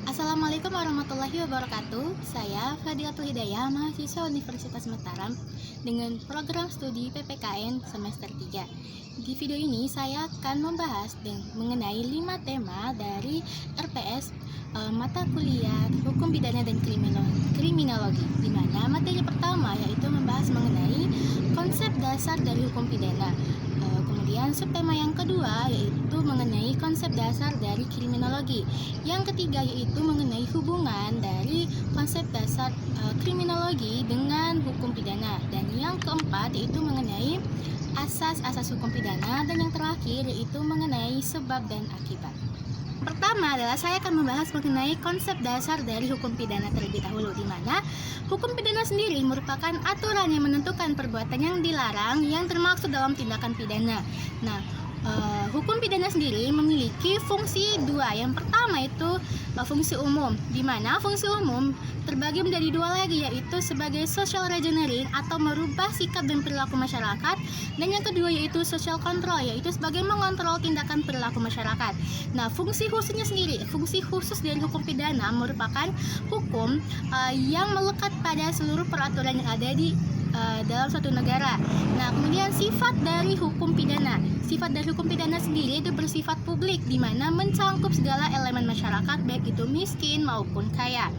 Assalamualaikum warahmatullahi wabarakatuh. Saya Fadilatul Hidayah, mahasiswa Universitas Mataram dengan program studi PPKN semester 3. Di video ini saya akan membahas mengenai 5 tema dari RPS mata kuliah Hukum Pidana dan Kriminologi, di mana materi pertama yaitu membahas mengenai konsep dasar dari hukum pidana. Kemudian subtema yang kedua yaitu mengenai konsep dasar dari kriminologi. Yang ketiga yaitu mengenai hubungan dari konsep dasar kriminologi dengan hukum pidana. Dan yang keempat yaitu mengenai asas-asas hukum pidana. Dan yang terakhir yaitu mengenai sebab dan akibat. Pertama adalah saya akan membahas mengenai konsep dasar dari hukum pidana terlebih dahulu, di mana hukum pidana sendiri merupakan aturan yang menentukan perbuatan yang dilarang yang termaksud dalam tindakan pidana. Nah, hukum pidana sendiri memiliki fungsi dua. Yang pertama itu fungsi umum, di mana fungsi umum terbagi menjadi dua lagi, yaitu sebagai social engineering atau merubah sikap dan perilaku masyarakat, dan yang kedua yaitu social control, yaitu sebagai mengontrol tindakan perilaku masyarakat. Nah, fungsi khusus dari hukum pidana merupakan hukum yang melekat pada seluruh peraturan yang ada di dalam suatu negara. Nah, kemudian sifat dari hukum pidana. Sifat dari hukum pidana sendiri itu bersifat publik, di mana mencangkup segala elemen masyarakat, baik itu miskin maupun kaya.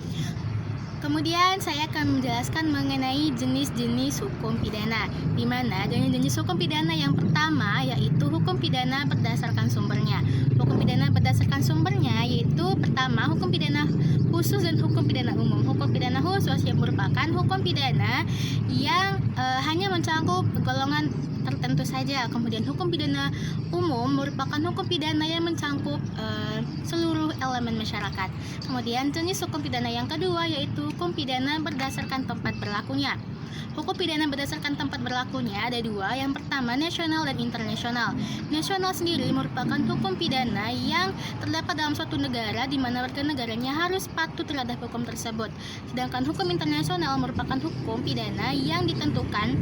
Kemudian saya akan menjelaskan mengenai jenis-jenis hukum pidana, di mana jenis-jenis hukum pidana yang pertama yaitu hukum pidana berdasarkan sumbernya. Hukum pidana berdasarkan sumbernya yaitu pertama hukum pidana khusus dan hukum pidana umum. Hukum pidana khusus yang merupakan hukum pidana yang hanya mencakup golongan tertentu saja. Kemudian hukum pidana umum merupakan hukum pidana yang mencakup seluruh elemen masyarakat. Kemudian jenis hukum pidana yang kedua yaitu hukum pidana berdasarkan tempat berlakunya. Hukum pidana berdasarkan tempat berlakunya ada dua. Yang pertama nasional dan internasional. Nasional sendiri merupakan hukum pidana yang terdapat dalam suatu negara di mana warga negaranya harus patuh terhadap hukum tersebut. Sedangkan hukum internasional merupakan hukum pidana yang ditentukan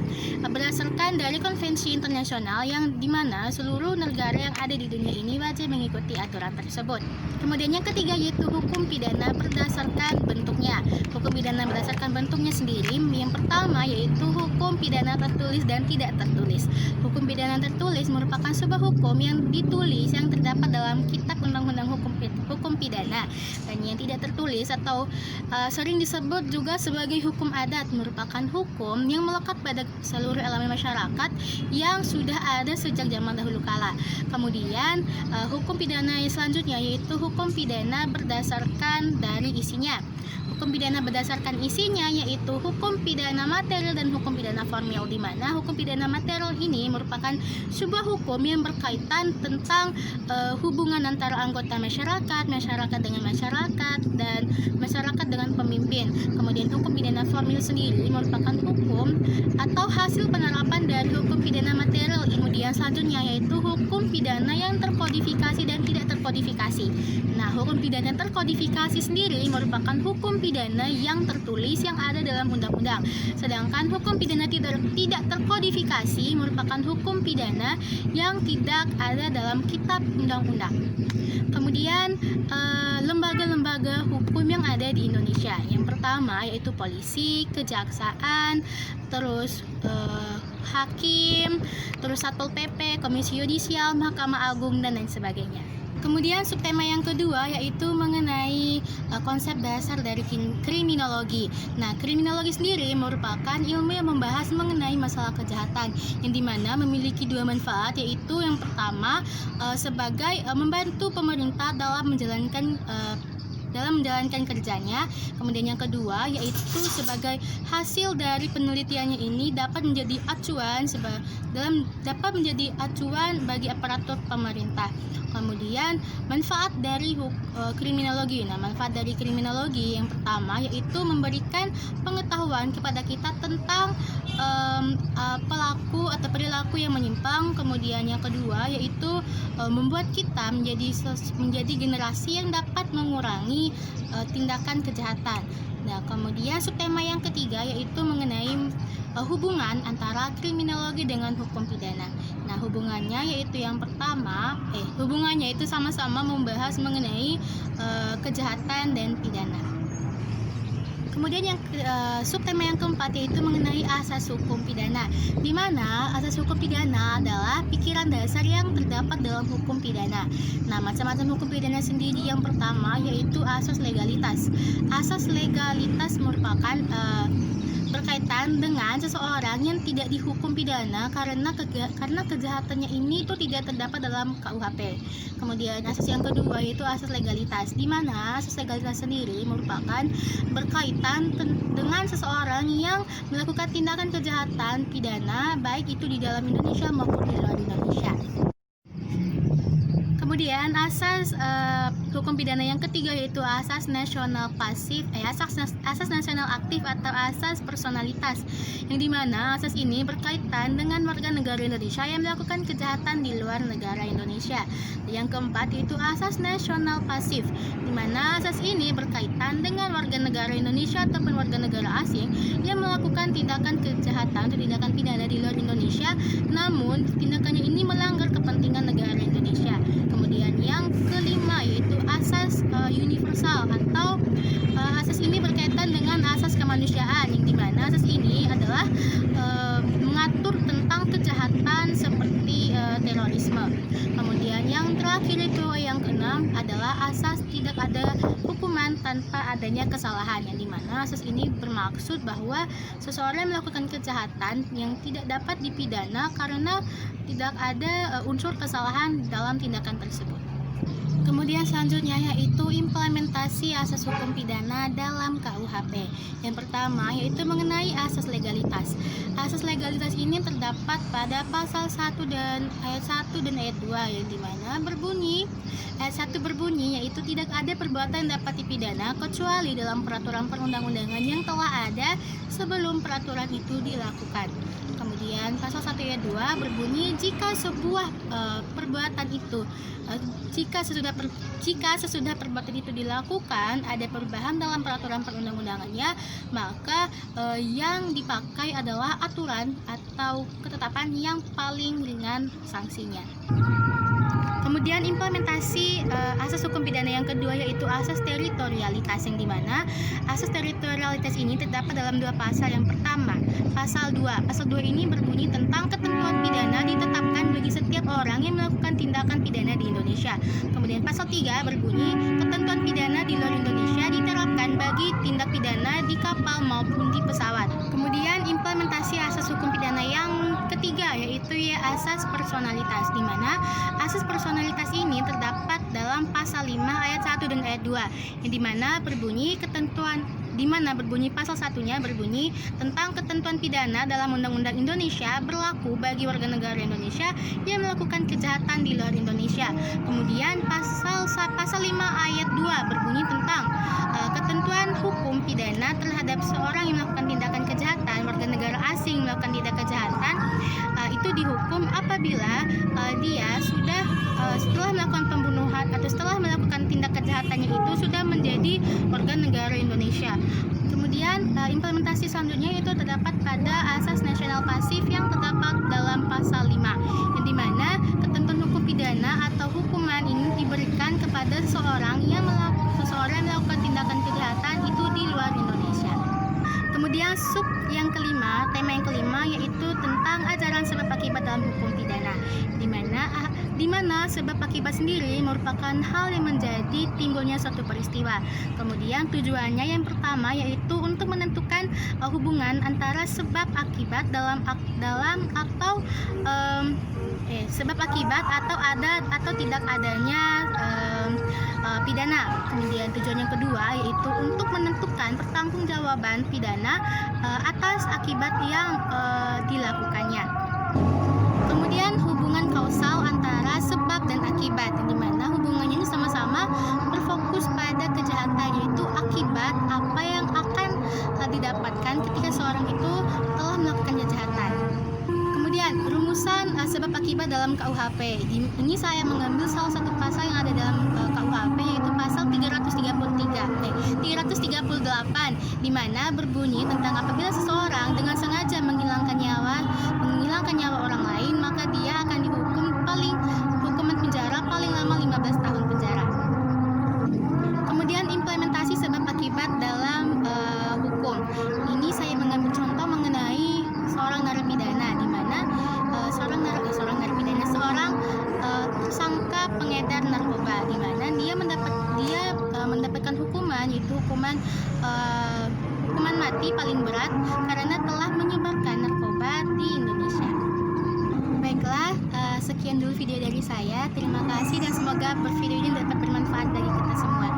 berdasarkan dari konvensi internasional yang di mana seluruh negara yang ada di dunia ini wajib mengikuti aturan tersebut. Kemudian yang ketiga yaitu hukum pidana berdasarkan bentuknya. Hukum pidana berdasarkan bentuknya sendiri yang pertama yaitu hukum pidana tertulis dan tidak tertulis. Hukum pidana tertulis merupakan sebuah hukum yang ditulis yang terdapat dalam kitab undang-undang hukum pidana, dan yang tidak tertulis atau sering disebut juga sebagai hukum adat merupakan hukum yang melekat pada seluruh elemen masyarakat yang sudah ada sejak zaman dahulu kala. Kemudian hukum pidana yang selanjutnya yaitu hukum pidana berdasarkan dari isinya. Hukum pidana berdasarkan isinya yaitu hukum pidana material dan hukum pidana formil, di mana hukum pidana material ini merupakan sebuah hukum yang berkaitan tentang hubungan antara anggota masyarakat dengan masyarakat, dan masyarakat dengan pemimpin. Kemudian hukum pidana formil sendiri merupakan hukum atau hasil penerapan dari hukum pidana material. Kemudian selanjutnya yaitu hukum pidana yang terkodifikasi dan tidak terkodifikasi. Nah, hukum pidana terkodifikasi sendiri merupakan hukum pidana yang tertulis yang ada dalam undang-undang. Sedangkan hukum pidana tidak terkodifikasi merupakan hukum pidana yang tidak ada dalam kitab undang-undang. Kemudian lembaga-lembaga hukum yang ada di Indonesia. Yang pertama yaitu polisi, kejaksaan, terus hakim, terus Satpol PP, Komisi Yudisial, Mahkamah Agung, dan lain sebagainya. Kemudian subtema yang kedua yaitu mengenai konsep dasar dari kriminologi. Nah, kriminologi sendiri merupakan ilmu yang membahas mengenai masalah kejahatan, yang dimana memiliki dua manfaat, yaitu yang pertama sebagai membantu pemerintah dalam menjalankan kerjanya. Kemudian yang kedua yaitu sebagai hasil dari penelitiannya ini dapat menjadi acuan bagi aparatur pemerintah. Kemudian manfaat dari kriminologi. Nah, manfaat dari kriminologi yang pertama yaitu memberikan pengetahuan kepada kita tentang pelaku atau perilaku yang menyimpang. Kemudian yang kedua yaitu membuat kita menjadi generasi yang dapat mengurangi tindakan kejahatan. Nah, kemudian subtema yang ketiga yaitu mengenai hubungan antara kriminologi dengan hukum pidana. Nah, hubungannya yaitu yang pertama, hubungannya itu sama-sama membahas mengenai kejahatan dan pidana. Kemudian subtema yang keempat yaitu mengenai asas hukum pidana, di mana asas hukum pidana adalah pikiran dasar yang terdapat dalam hukum pidana. Nah, macam-macam hukum pidana sendiri yang pertama yaitu asas legalitas. Asas legalitas merupakan berkaitan dengan seseorang yang tidak dihukum pidana karena kejahatannya ini itu tidak terdapat dalam KUHP. Kemudian asas yang kedua yaitu asas legalitas, di mana asas legalitas sendiri merupakan berkaitan dengan seseorang yang melakukan tindakan kejahatan pidana baik itu di dalam Indonesia maupun di luar Indonesia. Kemudian asas hukum pidana yang ketiga yaitu asas nasional pasif, asas nasional aktif atau asas personalitas, yang dimana asas ini berkaitan dengan warga negara Indonesia yang melakukan kejahatan di luar negara Indonesia. Yang keempat yaitu asas nasional pasif, di mana asas ini berkaitan dengan warga negara Indonesia ataupun warga negara asing yang melakukan tindakan kejahatan atau tindakan pidana di luar Indonesia, namun tindakannya ini melanggar kepentingan negara Indonesia. Kemudian yang kelima yaitu asas universal atau asas ini berkaitan dengan asas kemanusiaan, yang dimana asas ini adalah mengatur tentang kejahatan seperti terorisme. Kemudian yang terakhir itu yang keenam adalah asas tidak ada hukuman tanpa adanya kesalahan, yang dimana asas ini bermaksud bahwa seseorang melakukan kejahatan yang tidak dapat dipidana karena tidak ada unsur kesalahan dalam tindakan tersebut. Kemudian selanjutnya yaitu implementasi asas hukum pidana dalam KUHP. Yang pertama yaitu mengenai asas legalitas. Asas legalitas ini terdapat pada pasal 1 dan ayat 1 dan ayat 2, yang dimana berbunyi, ayat 1 berbunyi yaitu tidak ada perbuatan dapat dipidana kecuali dalam peraturan perundang-undangan yang telah ada sebelum peraturan itu dilakukan. Kemudian pasal 1 ayat 2 berbunyi jika sebuah perbuatan itu jika sesudah perbuatan itu dilakukan ada perubahan dalam peraturan perundang-undangannya, maka yang dipakai adalah aturan atau ketetapan yang paling ringan sanksinya. Kemudian implementasi asas hukum pidana yang kedua yaitu asas teritorialitas, yang dimana asas teritorialitas ini terdapat dalam dua pasal. Yang pertama, pasal 2. Pasal 2 ini berbunyi tentang ketentuan pidana ditetapkan bagi setiap orang yang melakukan tindakan pidana di Indonesia. Kemudian pasal 3 berbunyi ketentuan pidana di luar Indonesia diterapkan bagi tindak pidana di kapal maupun di pesawat. Kemudian implementasi asas hukum pidana yang ketiga yaitu asas personalitas, di mana asas personalitas ini terdapat dalam pasal 5 ayat 1 dan ayat 2, yang dimana berbunyi pasal satunya berbunyi tentang ketentuan pidana dalam Undang-Undang Indonesia berlaku bagi warga negara Indonesia yang melakukan kejahatan di luar Indonesia. Kemudian pasal 5 ayat 2 berbunyi tentang ketentuan hukum pidana terhadap seorang yang melakukan tindakan kejahatan, warga negara asing melakukan tindakan kejahatan, itu dihukum apabila dia sudah setelah melakukan pembunuhan atau setelah melakukan tindak kejahatannya itu sudah menjadi warga negara Indonesia. Kemudian implementasi selanjutnya itu terdapat pada asas nasional pasif yang terdapat dalam pasal 5, yang dimana ketentuan hukum pidana atau hukuman ini diberikan kepada seseorang yang melakukan tindakan kejahatan itu di luar Indonesia. Kemudian tema yang kelima yaitu tentang ajaran sebab akibat dalam hukum pidana, di mana sebab akibat sendiri merupakan hal yang menjadi timbulnya suatu peristiwa. Kemudian tujuannya yang pertama yaitu untuk menentukan hubungan antara sebab akibat sebab akibat atau tidak adanya pidana. Kemudian tujuan yang kedua yaitu untuk menentukan pertanggungjawaban pidana atas akibat yang dilakukannya. Kemudian hubungan kausal antara sebab dan akibat, di mana hubungannya ini sama-sama berfokus pada kejahatan, yaitu akibat apa yang akan didapatkan ketika seorang itu telah melakukan kejahatan. Kemudian rumusan sebab akibat dalam KUHP. Ini saya mengambil salah satu pasal yang ada dalam KUHP yaitu pasal 338, di mana berbunyi tentang apabila seseorang dengan sengaja menghilangkan nyawa orang lain, maka dia akan dihukum hukuman penjara paling lama 15 tahun penjara. Kemudian hukuman mati paling berat karena telah menyebarkan narkoba di Indonesia. Baiklah, sekian dulu video dari saya. Terima kasih dan semoga video ini dapat bermanfaat bagi kita semua.